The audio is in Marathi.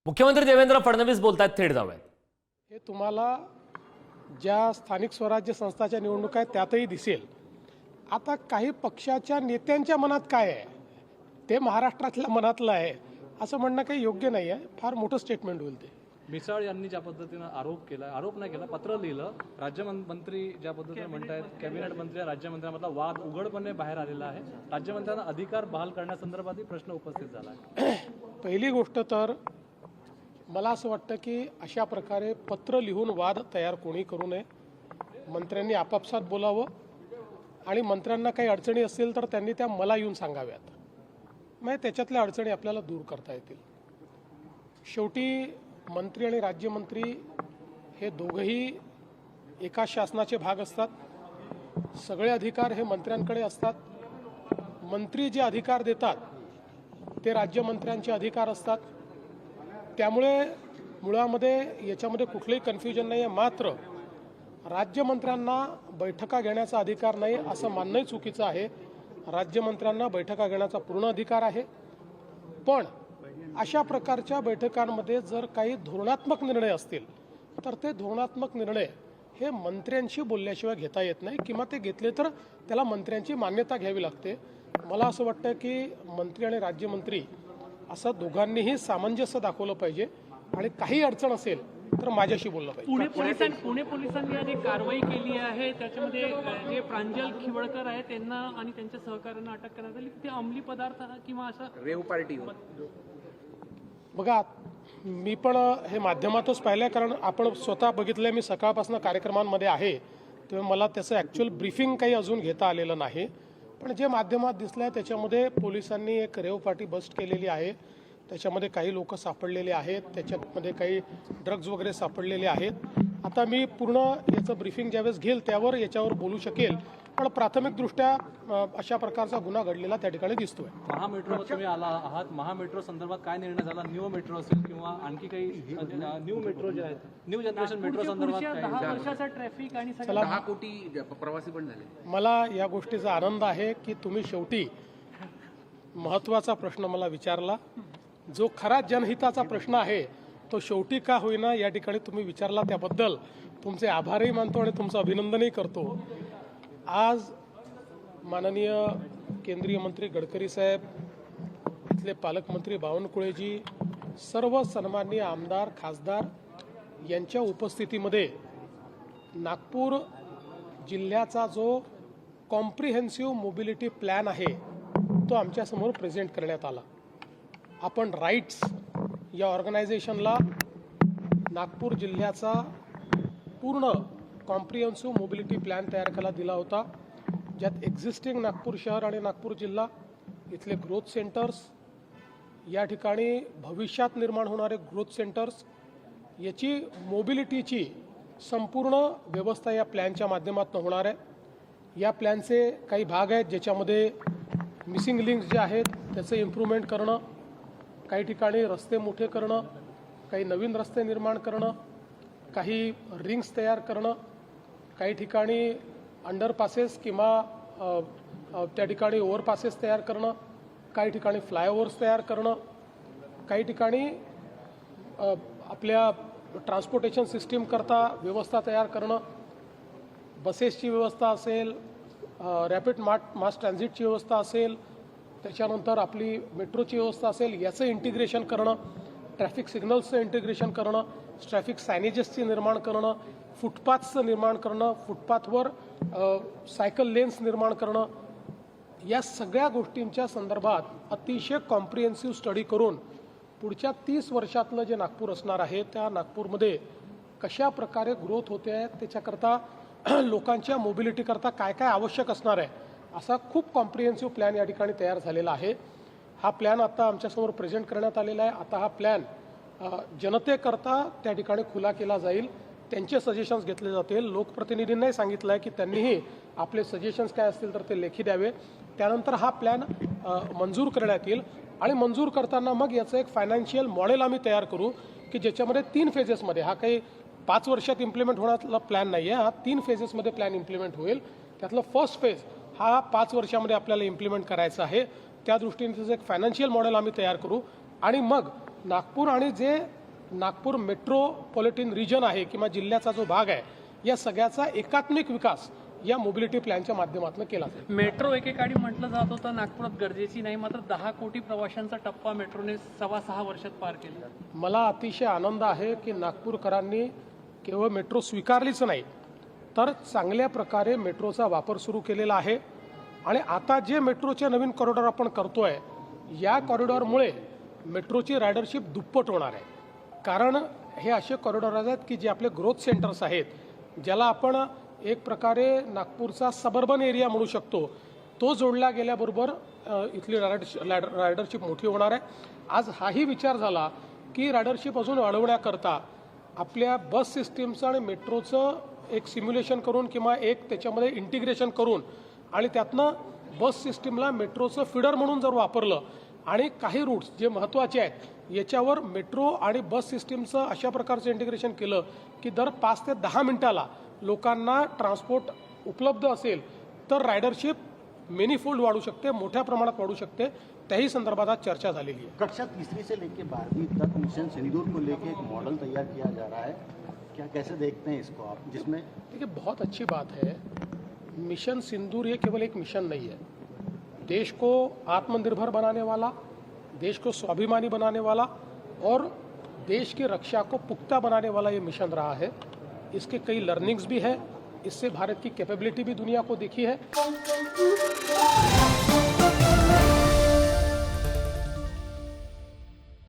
मुख्यमंत्री देवेंद्र फडणवीस बोलतायत, थेट जाऊयात. हे तुम्हाला ज्या स्थानिक स्वराज्य संस्थाच्या निवडणुका आहेत त्यातही दिसेल. आता काही पक्षाच्या नेत्यांच्या मनात काय आहे ते महाराष्ट्रातल्या मनातलं आहे असं म्हणणं काही योग्य नाही आहे. फार मोठं स्टेटमेंट होईल ते. मिसाळ यांनी ज्या पद्धतीनं आरोप नाही केला, पत्र लिहिलं, राज्यमंत्री ज्या पद्धतीने म्हणतायत, कॅबिनेट मंत्री राज्यमंत्र्यांमधला वाद उघडपणे बाहेर आलेला आहे. राज्यमंत्र्यांना अधिकार बहाल करण्यासंदर्भातही प्रश्न उपस्थित झाला आहे. पहिली गोष्ट तर मला असं वाटतं की अशा प्रकारे पत्र लिहून वाद तयार कोणी करू नये. मंत्र्यांनी आपापसात बोलावं आणि मंत्र्यांना काही अडचणी असतील तर त्यांनी त्या मला येऊन सांगाव्यात. मग त्याच्यातल्या अडचणी आपल्याला दूर करता येतील. शेवटी मंत्री आणि राज्यमंत्री हे दोघंही एका शासनाचे भाग असतात. सगळे अधिकार हे मंत्र्यांकडे असतात. मंत्री जे अधिकार देतात ते राज्यमंत्र्यांचे अधिकार असतात. त्यामुळे मुळामध्ये याच्यामध्ये कुठलंही कन्फ्युजन नाही आहे. मात्र राज्यमंत्र्यांना बैठका घेण्याचा अधिकार नाही असं मानणंही चुकीचं आहे. राज्यमंत्र्यांना बैठका घेण्याचा पूर्ण अधिकार आहे. पण अशा प्रकारच्या बैठकांमध्ये जर काही धोरणात्मक निर्णय असतील तर ते धोरणात्मक निर्णय हे मंत्र्यांशी बोलल्याशिवाय घेता येत नाही, किंवा ते घेतले तर त्याला मंत्र्यांची मान्यता घ्यावी लागते. मला असं वाटतं की मंत्री आणि राज्यमंत्री असं दोघांनीही सामंजस्य दाखवलं पाहिजे आणि काही अडचण असेल तर माझ्याशी बोललं पाहिजे. पुणे पोलिसांनी आज एक कारवाई केली आहे. त्याच्यामध्ये जे प्रांजल खिवळकर आहे त्यांना आणि त्यांच्या सहकाऱ्यांना अटक करण्यात आली. ते अंमली पदार्थ किंवा असं रेव पार्टी. बघा, मी पण हे माध्यमातच पाहिलं, कारण आपण स्वतः बघितलं. मी सकाळपासून कार्यक्रमांमध्ये आहे तेव्हा मला त्याचं ॲक्च्युअल ब्रीफिंग काही अजून घेता आलेलं नाही. पण जे माध्यमात दिसलं आहे त्याच्यामध्ये पोलिसांनी एक रेव पार्टी बस्ट केलेली आहे. त्याच्यामध्ये काही लोक सापडलेले आहेत, त्याच्यामध्ये काही ड्रग्ज वगैरे सापडलेले आहेत. आता मी पूर्ण याचं ब्रीफिंग ज्यावेळेस घेईल त्यावर याच्यावर बोलू शकेल. पण प्राथमिकदृष्ट्या अशा प्रकारचा गुन्हा घडलेला त्या ठिकाणी दिसतोय. महामेट्रो तुम्ही आला आहात, महामेट्रो संदर्भात काय निर्णय झाला? न्यू मेट्रो असेल किंवा आणखी काही न्यू मेट्रो जे आहेत, न्यू जनरेशन मेट्रो संदर्भात 10 वर्षाचा ट्रॅफिक आणि 10 कोटी प्रवासी पण झाले. मला या गोष्टीचा आनंद आहे की तुम्ही शेवटी महत्त्वाचा प्रश्न मला विचारला. जो खरा जनहिताचा प्रश्न आहे तो शेवटी का होईना या ठिकाणी तुम्ही विचारला, त्याबद्दल तुमचे आभारही मानतो आणि तुमचं अभिनंदनही करतो. आज माननीय केंद्रीय मंत्री गडकरी साहेब, इथले पालकमंत्री बावनकुळेजी, सर्व सन्माननीय आमदार खासदार यांच्या उपस्थितीमध्ये नागपूर जिल्ह्याचा जो कॉम्प्रिहेन्सिव्ह मोबिलिटी प्लॅन आहे तो आमच्यासमोर प्रेझेंट करण्यात आला. आपण राईट्स या ऑर्गनायझेशनला नागपूर जिल्ह्याचा पूर्ण कॉम्प्रिहेन्सिव्ह मोबिलिटी प्लॅन तयार करायला दिला होता, ज्यात एक्झिस्टिंग नागपूर शहर आणि नागपूर जिल्हा, इथले ग्रोथ सेंटर्स, या ठिकाणी भविष्यात निर्माण होणारे ग्रोथ सेंटर्स, याची मोबिलिटीची संपूर्ण व्यवस्था या प्लॅनच्या माध्यमातून होणार आहे. या प्लॅनचे काही भाग आहेत ज्याच्यामध्ये मिसिंग लिंक्स जे आहेत त्याचं इम्प्रूव्हमेंट करणं, काही ठिकाणी रस्ते मोठे करणं, काही नवीन रस्ते निर्माण करणं, काही रिंग्स तयार करणं, काही ठिकाणी अंडरपासेस किंवा त्या ठिकाणी ओव्हरपासेस तयार करणं, काही ठिकाणी फ्लायओव्हर्स तयार करणं, काही ठिकाणी आपल्या ट्रान्सपोर्टेशन सिस्टीम करता व्यवस्था तयार करणं, बसेसची व्यवस्था असेल, रॅपिड मास ट्रान्झिटची व्यवस्था असेल, त्याच्यानंतर आपली मेट्रोची व्यवस्था असेल, याचं इंटिग्रेशन करणं, ट्रॅफिक सिग्नल्सचं इंटिग्रेशन करणं, ट्रॅफिक सायनेजेसचे निर्माण करणं, फुटपाथचं निर्माण करणं, फुटपाथवर सायकल लेन्स निर्माण करणं, या सगळ्या गोष्टींच्या संदर्भात अतिशय कॉम्प्रिहेन्सिव्ह स्टडी करून पुढच्या 30 वर्षातलं जे नागपूर असणार आहे त्या नागपूरमध्ये कशा प्रकारे ग्रोथ होते आहे, त्याच्याकरता लोकांच्या मोबिलिटीकरता काय काय आवश्यक असणार आहे असा खूप कॉम्प्रिहेन्सिव्ह प्लॅन या ठिकाणी तयार झालेला आहे. हा प्लॅन आता आमच्यासमोर प्रेझेंट करण्यात आलेला आहे. आता हा प्लॅन जनतेकरता त्या ठिकाणी खुला केला जाईल. त्यांचे सजेशन्स घेतले जातील. लोकप्रतिनिधींनाही सांगितलं आहे की त्यांनीही आपले सजेशन्स काय असतील तर ते लेखी द्यावे. त्यानंतर हा प्लॅन मंजूर करण्यात येईल आणि मंजूर करताना मग याचं एक फायनान्शियल मॉडेल आम्ही तयार करू की ज्याच्यामध्ये 3 फेजेसमध्ये, हा काही 5 वर्षात इम्प्लिमेंट होण्याचा प्लॅन नाही आहे, हा 3 फेजेसमध्ये प्लॅन इम्प्लिमेंट होईल. त्यातलं फर्स्ट फेज हा 5 वर्षामध्ये आपल्याला इम्प्लिमेंट करायचा आहे. त्या दृष्टीने त्याचं एक फायनान्शियल मॉडेल आम्ही तयार करू आणि मग नागपूर आणि जे नागपूर मेट्रोपॉलिटन रिजन आहे किंवा जिल्ह्याचा जो भाग आहे या सगळ्याचा एकात्मिक विकास या मोबिलिटी प्लॅनच्या माध्यमातून केला जाईल. मेट्रो एकेकाळी म्हटलं जात होतं नागपुरात गरजेची नाही, मात्र 10 कोटी प्रवाशांचा टप्पा मेट्रोने 6.5 वर्षात पार केला. मला अतिशय आनंद आहे की नागपूरकरांनी केवळ मेट्रो स्वीकारलीच नाही तर चांगल्या प्रकारे मेट्रोचा वापर सुरू केलेला आहे. आणि आता जे मेट्रोचे नवीन कॉरिडॉर आपण करतोय या कॉरिडॉरमुळे मेट्रोची रायडरशिप दुप्पट होणार आहे. कारण हे असे कॉरिडॉर आहेत की जे आपले ग्रोथ सेंटर्स आहेत, ज्याला आपण एक प्रकारे नागपूरचा सबर्बन एरिया म्हणू शकतो, तो जोडला गेल्याबरोबर इथली रायडरशिप मोठी होणार आहे. आज हाही विचार झाला की रायडरशिप अजून वाढवण्याकरता आपल्या बस सिस्टीमचं आणि मेट्रोचं एक सिम्युलेशन करून किंवा एक त्याच्यामध्ये इंटिग्रेशन करून आणि त्यातनं बस सिस्टीमला मेट्रोचं फीडर म्हणून जर वापरलं आणि काही रूट्स जे महत्त्वाचे आहेत याच्यावर मेट्रो आणि बस सिस्टीमचं अशा प्रकारचं इंटिग्रेशन केलं की दर 5 ते 10 मिनिटाला लोकांना ट्रान्सपोर्ट उपलब्ध असेल तर रायडरशिप मेनीफोल्ड वाढू शकते, मोठ्या प्रमाणात वाढू शकते. त्याही संदर्भात आज चर्चा झालेली आहे. कक्षा तीसरी से लेकर 12वीं तक मिशन सिंदूर को लेकर एक मॉडल तैयार किया जा रहा है, क्या कैसे देखते हैं इसको आप, जिसमें देखिए बहुत अच्छी बात है. मिशन सिंदूर ये केवल एक मिशन नहीं है. देश को आत्मनिर्भर बनाने वाला, देश को स्वाभिमानी बनाने वाला और देश की रक्षा को पुख्ता बनाने वाला ये मिशन रहा है. इसके कई लर्निंग्स भी है. इससे भारत की कैपेबिलिटी भी दुनिया को दिखी है.